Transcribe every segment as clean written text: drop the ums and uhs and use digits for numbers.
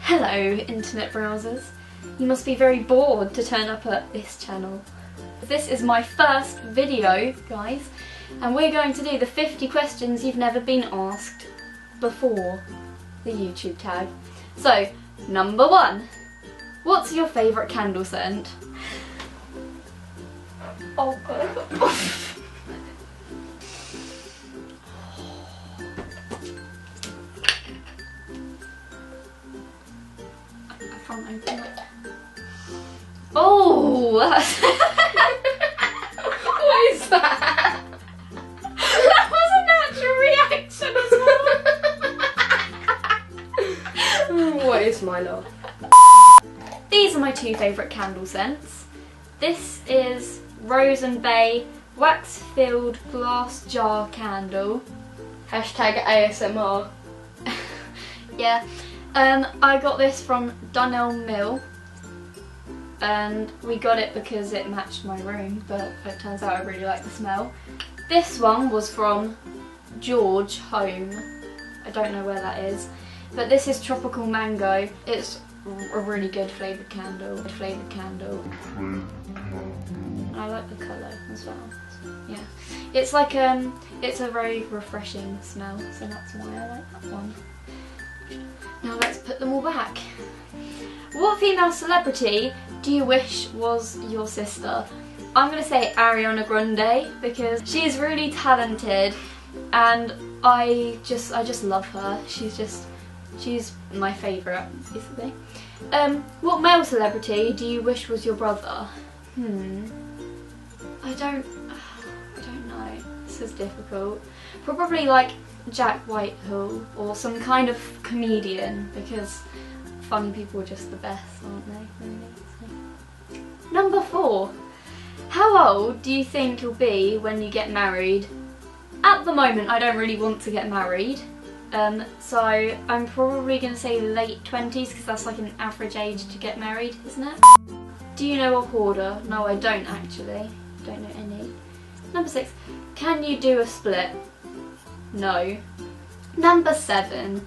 Hello, internet browsers. You must be very bored to turn up at this channel. This is my first video, guys, and we're going to do the 50 questions you've never been asked before the YouTube tag. So, number 1. What's your favourite candle scent? Oh god. I can't open it. Oh! That's what is that? That was a natural reaction as well. What is my love? These are my 2 favourite candle scents. This is Rose and Bay wax-filled glass jar candle. Hashtag ASMR. Yeah. I got this from Dunelm Mill, and we got it because it matched my room, but it turns out I really like the smell. This one was from George Home. I don't know where that is, but this is Tropical Mango. It's a really good flavoured candle. I like the colour as well. Yeah, it's like it's a very refreshing smell, so that's why I like that one. Now let's put them all back. What female celebrity do you wish was your sister? I'm going to say Ariana Grande because she's really talented and I just love her. She's my favourite, basically. What male celebrity do you wish was your brother? I don't know. This is difficult. Probably like Jack Whitehall or some kind of comedian, because funny people are just the best, aren't they? Really? So. Number 4. How old do you think you'll be when you get married? At the moment I don't really want to get married, so I'm probably going to say late 20s because that's like an average age to get married, isn't it? Do you know a hoarder? No, I don't actually. Don't know any. Number 6. Can you do a split? No. Number 7.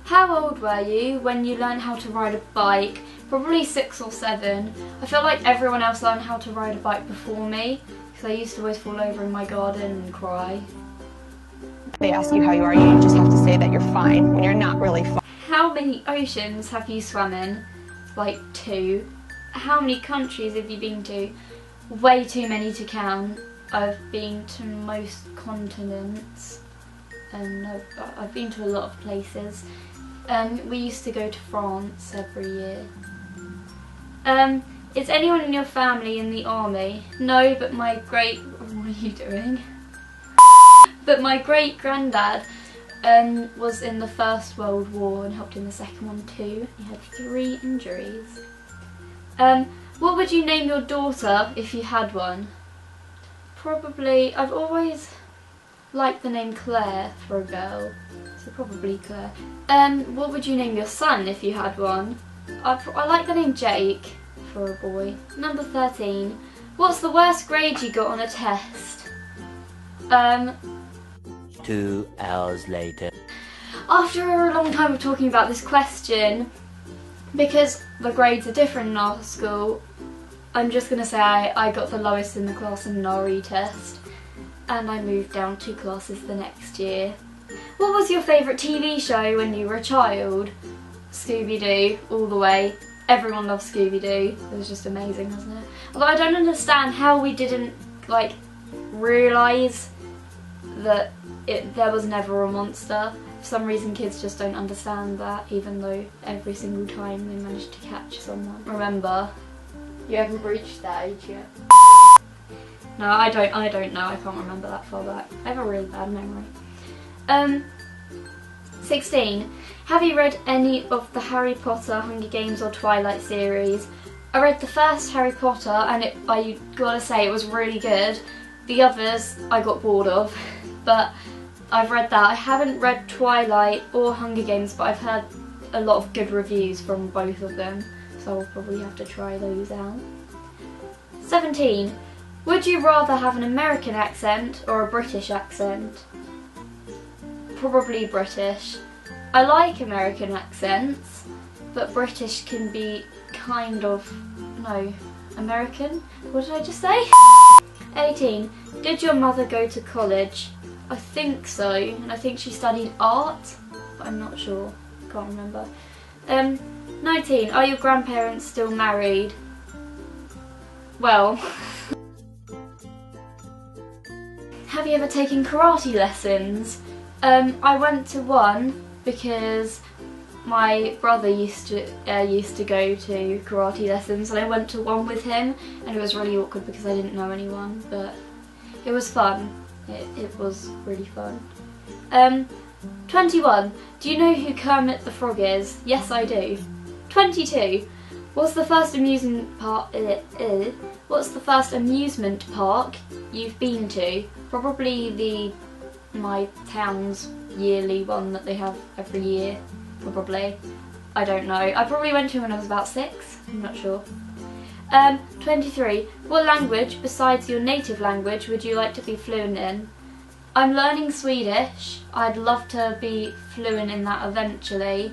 How old were you when you learned how to ride a bike? Probably 6 or 7. I feel like everyone else learned how to ride a bike before me because I used to always fall over in my garden and cry. They ask you how you are, you just have to say that you're fine when you're not really fine. How many oceans have you swum in? Like 2. How many countries have you been to? Way too many to count. I've been to most continents and I've been to a lot of places. We used to go to France every year. Is anyone in your family in the army? No, but my great... What are you doing? But my great-granddad was in the First World War and helped in the Second one too. He had 3 injuries. What would you name your daughter if you had one? Probably, I've always liked the name Claire for a girl, so probably Claire. What would you name your son if you had one? I like the name Jake for a boy. Number 13. What's the worst grade you got on a test? 2 hours later. After a long time of talking about this question, because the grades are different in our school, I'm just going to say I got the lowest in the class in an RE test, and I moved down 2 classes the next year. What was your favourite TV show when you were a child? Scooby-Doo, all the way. Everyone loves Scooby-Doo. It was just amazing, wasn't it? Although I don't understand how we didn't, like, realise that there was never a monster. For some reason kids just don't understand that, even though every single time they managed to catch someone. Remember? You haven't reached that age yet. No, I don't know, I can't remember that far back. I have a really bad memory. 16. Have you read any of the Harry Potter, Hunger Games or Twilight series? I read the first Harry Potter and I gotta say it was really good. The others I got bored of, but I've read that. I haven't read Twilight or Hunger Games, but I've heard a lot of good reviews from both of them, so I'll probably have to try those out. 17. Would you rather have an American accent or a British accent? Probably British. I like American accents, but British can be kind of, no, American? What did I just say? 18. Did your mother go to college? I think so, and I think she studied art, but I'm not sure, can't remember. 19. Are your grandparents still married? Well, have you ever taken karate lessons? I went to one because my brother used to go to karate lessons, and I went to one with him, and it was really awkward because I didn't know anyone, but it was fun. It was really fun. 21. Do you know who Kermit the Frog is? Yes, I do. 22. What's the first amusement park? What's the first amusement park you've been to? Probably my town's yearly one that they have every year. Probably. I don't know. I probably went to when I was about 6. I'm not sure. 23. What language besides your native language would you like to be fluent in? I'm learning Swedish. I'd love to be fluent in that eventually.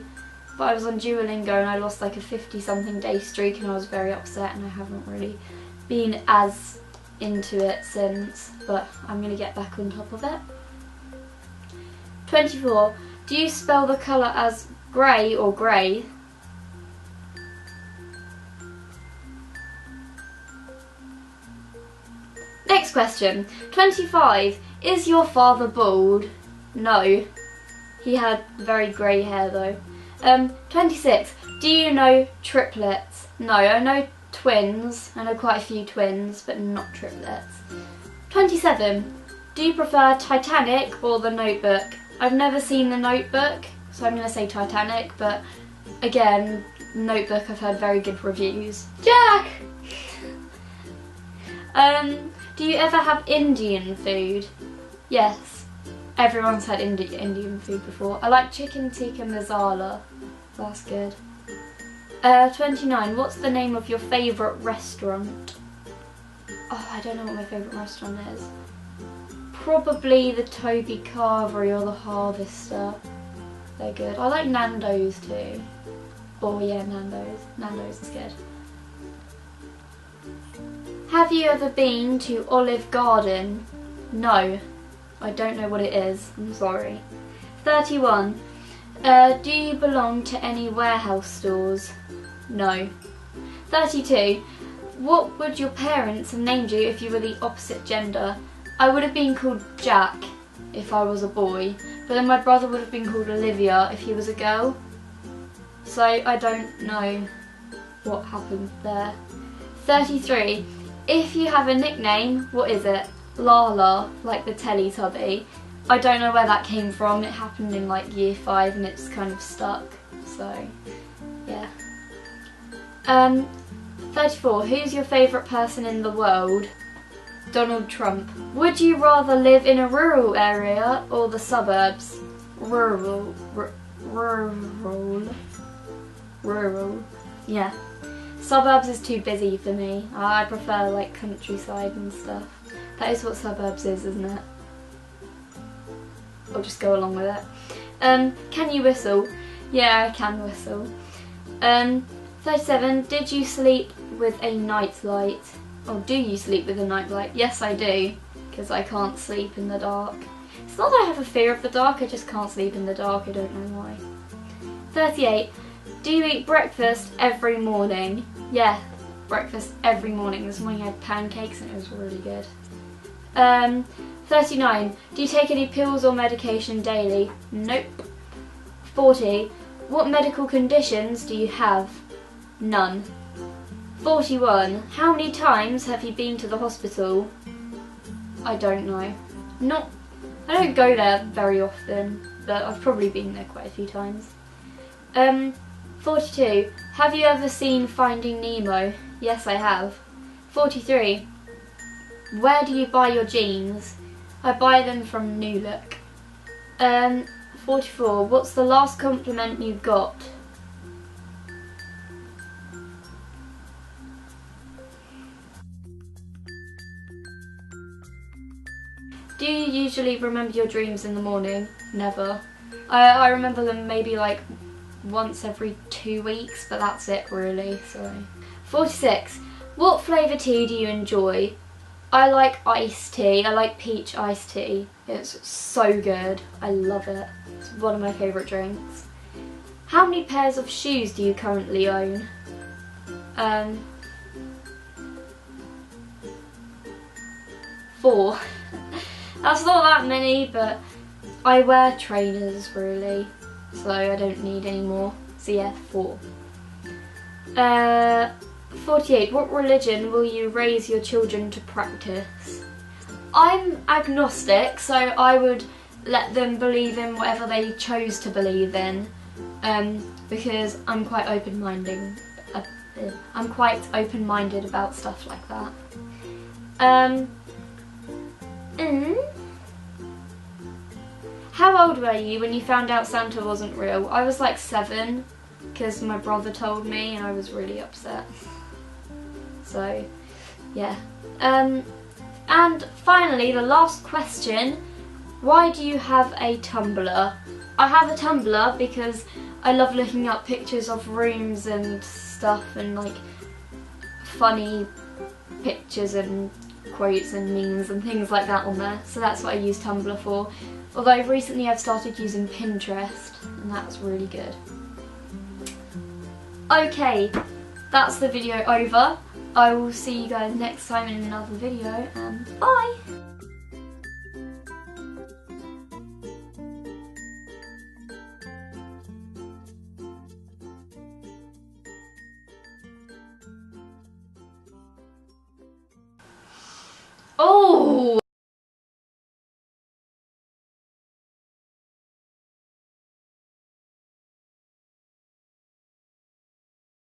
But I was on Duolingo and I lost like a 50-something day streak and I was very upset, and I haven't really been as into it since, but I'm going to get back on top of it. 24. Do you spell the colour as grey or grey? Next question. 25. Is your father bald? No. He had very grey hair though. 26. Do you know triplets? No, I know twins. I know quite a few twins, but not triplets. 27. Do you prefer Titanic or The Notebook? I've never seen The Notebook, so I'm going to say Titanic, but again, Notebook I've heard very good reviews. Jack! Do you ever have Indian food? Yes. Everyone's had Indian food before. I like chicken tikka masala. That's good. 29. What's the name of your favourite restaurant? Oh, I don't know what my favourite restaurant is. Probably the Toby Carvery or the Harvester. They're good. I like Nando's too. Oh yeah, Nando's. Nando's is good. Have you ever been to Olive Garden? No. I don't know what it is. I'm sorry. 31. Do you belong to any warehouse stores? No. 32. What would your parents have named you if you were the opposite gender? I would have been called Jack if I was a boy, but then my brother would have been called Olivia if he was a girl. So I don't know what happened there. 33. If you have a nickname, what is it? Lala, like the Teletubby. I don't know where that came from. It happened in like year 5 and it's kind of stuck. So, yeah. 34. Who's your favourite person in the world? Donald Trump. Would you rather live in a rural area or the suburbs? Rural. Yeah. Suburbs is too busy for me. I prefer like countryside and stuff. That is what suburbs is, isn't it? I'll just go along with it. Can you whistle? Yeah, I can whistle. 37. Did you sleep with a nightlight? Or do you sleep with a nightlight? Yes, I do, because I can't sleep in the dark. It's not that I have a fear of the dark, I just can't sleep in the dark, I don't know why. 38. Do you eat breakfast every morning? Yeah, breakfast every morning. This morning I had pancakes and it was really good. 39. Do you take any pills or medication daily? Nope. 40. What medical conditions do you have? None. 41. How many times have you been to the hospital? I don't know. I don't go there very often, but I've probably been there quite a few times. 42. Have you ever seen Finding Nemo? Yes, I have. 43. Where do you buy your jeans? I buy them from New Look. 44. What's the last compliment you got? Do you usually remember your dreams in the morning? Never. I remember them maybe like once every 2 weeks, but that's it really, so. 46. What flavour tea do you enjoy? I like iced tea. I like peach iced tea. It's so good. I love it. It's one of my favourite drinks. How many pairs of shoes do you currently own? 4. That's not that many, but I wear trainers really, so I don't need any more. So yeah, 4. 48. What religion will you raise your children to practice? I'm agnostic, so I would let them believe in whatever they chose to believe in, because I'm quite open-minded. I'm quite open-minded about stuff like that. How old were you when you found out Santa wasn't real? I was like 7, because my brother told me and I was really upset. So, yeah. And finally, the last question. Why do you have a Tumblr? I have a Tumblr because I love looking up pictures of rooms and stuff and like funny pictures and quotes and memes and things like that on there. So that's what I use Tumblr for. Although recently I've started using Pinterest and that's really good. Okay, that's the video over. I will see you guys next time in another video and bye!